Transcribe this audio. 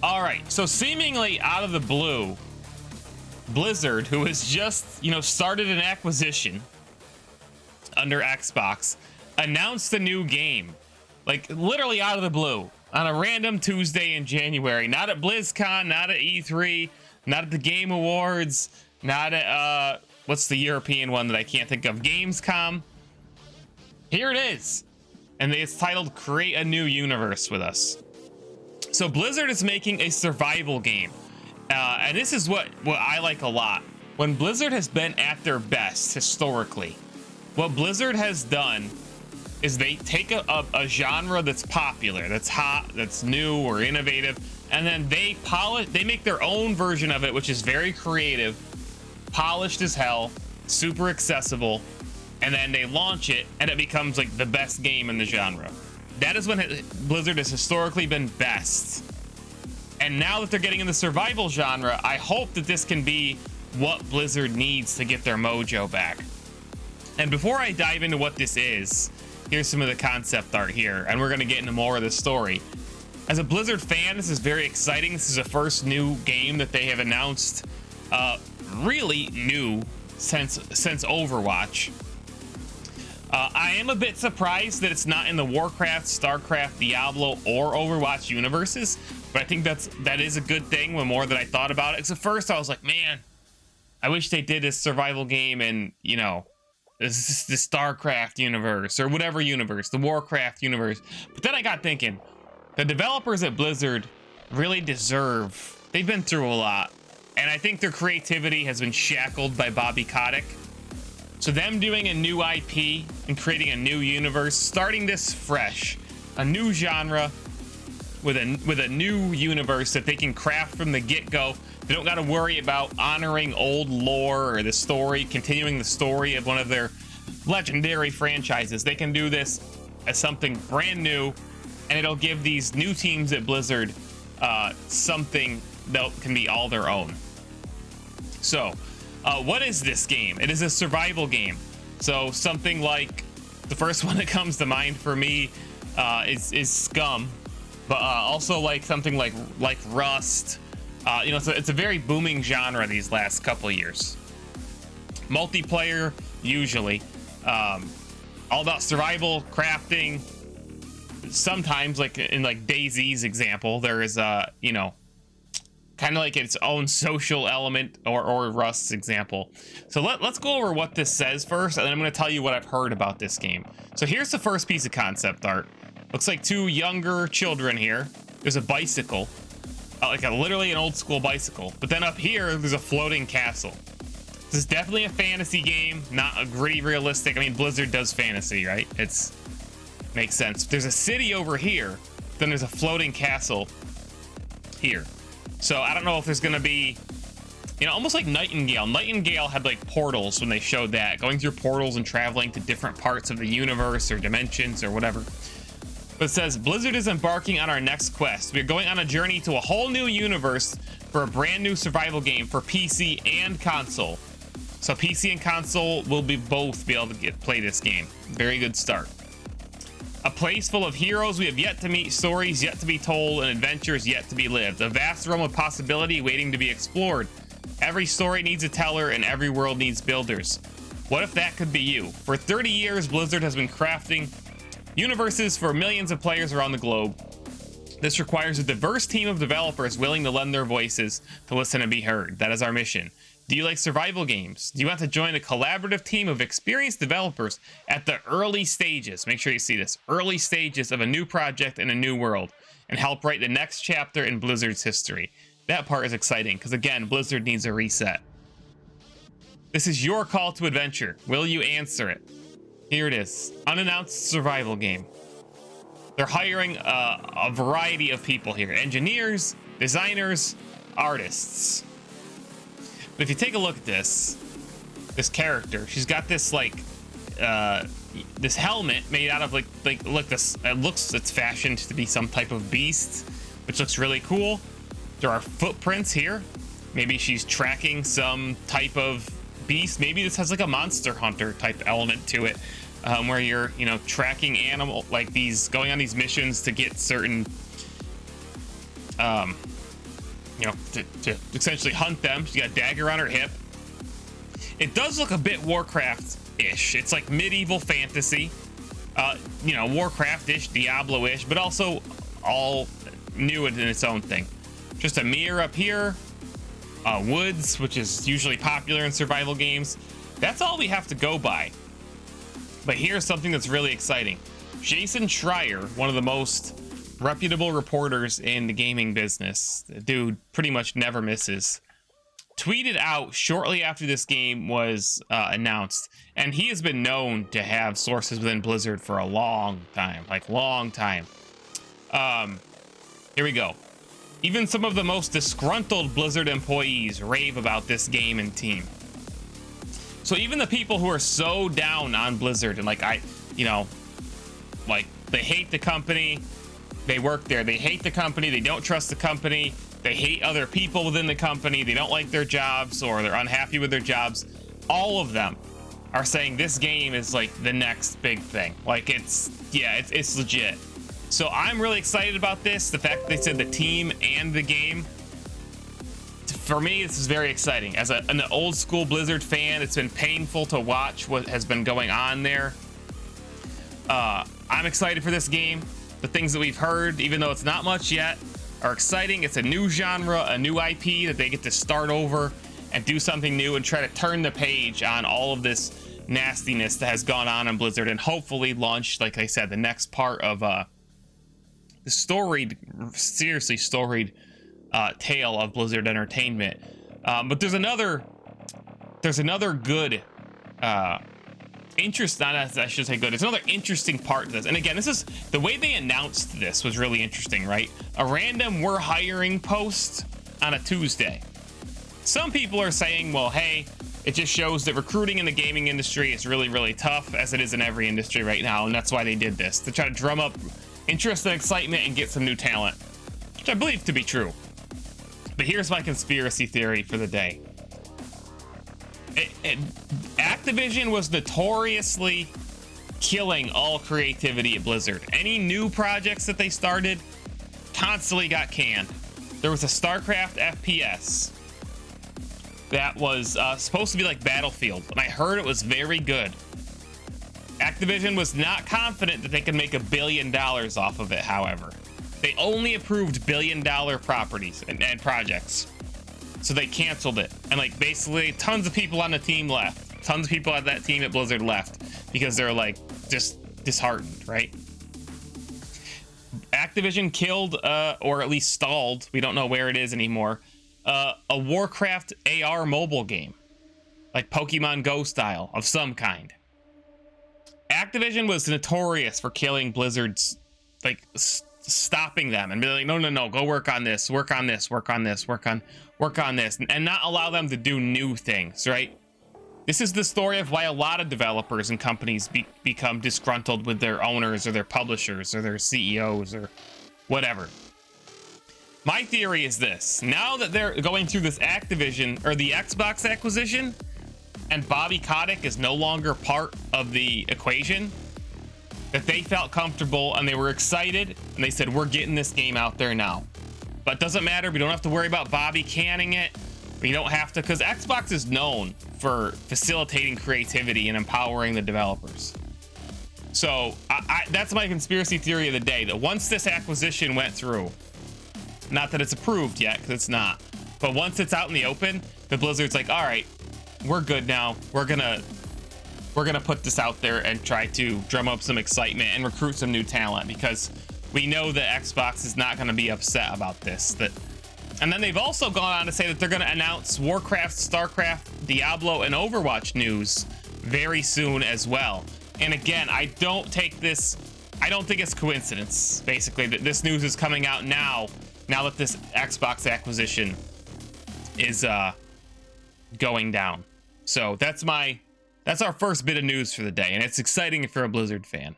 All right, so seemingly out of the blue, Blizzard, who has just, started an acquisition under Xbox, announced a new game, like literally out of the blue on a random Tuesday in January. Not at BlizzCon, not at E3, not at the Game Awards, not at what's the European one that I can't think of, Gamescom. Here it is, and it's titled "Create a New Universe with Us." So Blizzard is making a survival game, and this is what I like a lot. When Blizzard has been at their best historically, what Blizzard has done is they take a genre that's popular, that's hot, that's new or innovative, and then they make their own version of it, which is very creative, polished as hell, super accessible, and then they launch it and it becomes like the best game in the genre. That is when Blizzard has historically been best. And now that they're getting in the survival genre, I hope that this can be what Blizzard needs to get their mojo back. And before I dive into what this is, here's some of the concept art here, and we're going to get into more of the story. As a Blizzard fan, this is very exciting. This is the first new game that they have announced, really new since Overwatch. I am a bit surprised that it's not in the WarCraft, StarCraft, Diablo, or Overwatch universes, but I think that is a good thing. When more that I thought about it, because at first I was like, man, I wish they did a survival game in, the StarCraft universe or whatever universe, the WarCraft universe. But then I got thinking, the developers at Blizzard really deserve. They've been through a lot, and I think their creativity has been shackled by Bobby Kotick. So them doing a new IP and creating a new universe, starting this fresh, a new genre with a new universe that they can craft from the get-go. They don't got to worry about honoring old lore or the story, continuing the story of one of their legendary franchises. They can do this as something brand new, and it'll give these new teams at Blizzard something that can be all their own. So, what is this game? It is a survival game. So something like the first one that comes to mind for me is Scum, but also like something like Rust. It's a very booming genre these last couple of years. Multiplayer, usually, all about survival, crafting. Sometimes, like in like DayZ's example, there is kind of like its own social element, or Rust's example. So let's go over what this says first, and then I'm going to tell you what I've heard about this game. So here's the first piece of concept art. Looks like two younger children here. There's a bicycle, literally an old school bicycle. But then up here, there's a floating castle. This is definitely a fantasy game, not a gritty realistic. I mean, Blizzard does fantasy, right? Makes sense. There's a city over here, then there's a floating castle here. So I don't know if there's going to be, almost like Nightingale. Nightingale had like portals when they showed that, going through portals and traveling to different parts of the universe or dimensions or whatever. But it says, Blizzard is embarking on our next quest. We're going on a journey to a whole new universe for a brand new survival game for PC and console. So PC and console will both be able to play this game. Very good start. A place full of heroes we have yet to meet, stories yet to be told, and adventures yet to be lived. A vast realm of possibility waiting to be explored. Every story needs a teller, and every world needs builders. What if that could be you? For 30 years, Blizzard has been crafting universes for millions of players around the globe. This requires a diverse team of developers willing to lend their voices to listen and be heard. That is our mission. Do you like survival games? Do you want to join a collaborative team of experienced developers at the early stages? Make sure you see this. Early stages of a new project in a new world, and help write the next chapter in Blizzard's history. That part is exciting, because again, Blizzard needs a reset. This is your call to adventure. Will you answer it? Here it is. Unannounced survival game. They're hiring a variety of people here. Engineers, designers, artists. But if you take a look at this character, she's got this this helmet made out of like this. It's fashioned to be some type of beast, which looks really cool. There are footprints here. Maybe she's tracking some type of beast. Maybe this has like a Monster Hunter type element to it, where you're tracking animal, like these, going on these missions to get certain you know, to essentially hunt them. She got a dagger on her hip. It does look a bit Warcraft-ish. It's like medieval fantasy, you know, Warcraft-ish, Diablo-ish, but also all new in its own thing. Just a mirror up here, woods, which is usually popular in survival games. That's all we have to go by. But here's something that's really exciting. Jason Schreier, one of the most reputable reporters in the gaming business, the dude pretty much never misses, tweeted out shortly after this game was announced, and he has been known to have sources within Blizzard for a long time, like long time. Here we go. Even some of the most disgruntled Blizzard employees rave about this game and team. So even the people who are so down on Blizzard and like, you know, like they hate the company, they work there, they hate the company, they don't trust the company, they hate other people within the company, they don't like their jobs, or they're unhappy with their jobs, all of them are saying this game is like the next big thing. Like it's legit. So I'm really excited about this. The fact that they said the team and the game, for me, this is very exciting. As an old school Blizzard fan, it's been painful to watch what has been going on there. I'm excited for this game. The things that we've heard, even though it's not much yet, are exciting. It's a new genre, a new IP that they get to start over and do something new and try to turn the page on all of this nastiness that has gone on in Blizzard, and hopefully launch, like I said, the next part of the seriously storied tale of Blizzard Entertainment. But there's another good interest, not as I should say good, it's another interesting part to this. And again, this is the way they announced this was really interesting, right? A random "we're hiring" post on a Tuesday. Some people are saying, well, hey, it just shows that recruiting in the gaming industry is really, really tough, as it is in every industry right now, and that's why they did this, to try to drum up interest and excitement and get some new talent, which I believe to be true. But here's my conspiracy theory for the day. Activision was notoriously killing all creativity at Blizzard. Any new projects that they started constantly got canned. There was a StarCraft FPS that was supposed to be like Battlefield, and I heard it was very good. Activision was not confident that they could make $1 billion off of it, however. They only approved billion-dollar properties and projects. So they canceled it. And like basically tons of people on the team left. Tons of people on that team at Blizzard left because they're like just disheartened, right? Activision killed, or at least stalled, we don't know where it is anymore, a WarCraft AR mobile game. Like Pokemon Go style of some kind. Activision was notorious for killing Blizzard's, like, stopping them and be like, no, go work on this, work on this, work on this, work on this, and not allow them to do new things, right? This is the story of why a lot of developers and companies become disgruntled with their owners or their publishers or their CEOs or whatever. My theory is this: now that they're going through this Activision or the Xbox acquisition, and Bobby Kotick is no longer part of the equation, that they felt comfortable and they were excited and they said, we're getting this game out there now. But it doesn't matter, we don't have to worry about Bobby canning it. We don't have to, because Xbox is known for facilitating creativity and empowering the developers. So that's my conspiracy theory of the day, that once this acquisition went through, not that it's approved yet, because it's not, but once it's out in the open, the Blizzard's like, all right, we're good now. We're gonna put this out there and try to drum up some excitement and recruit some new talent, because we know that Xbox is not going to be upset about this. And then they've also gone on to say that they're going to announce WarCraft, StarCraft, Diablo, and Overwatch news very soon as well. And again, I don't think it's coincidence, basically, that this news is coming out now that this Xbox acquisition is going down. So that's our first bit of news for the day, and it's exciting if you're a Blizzard fan.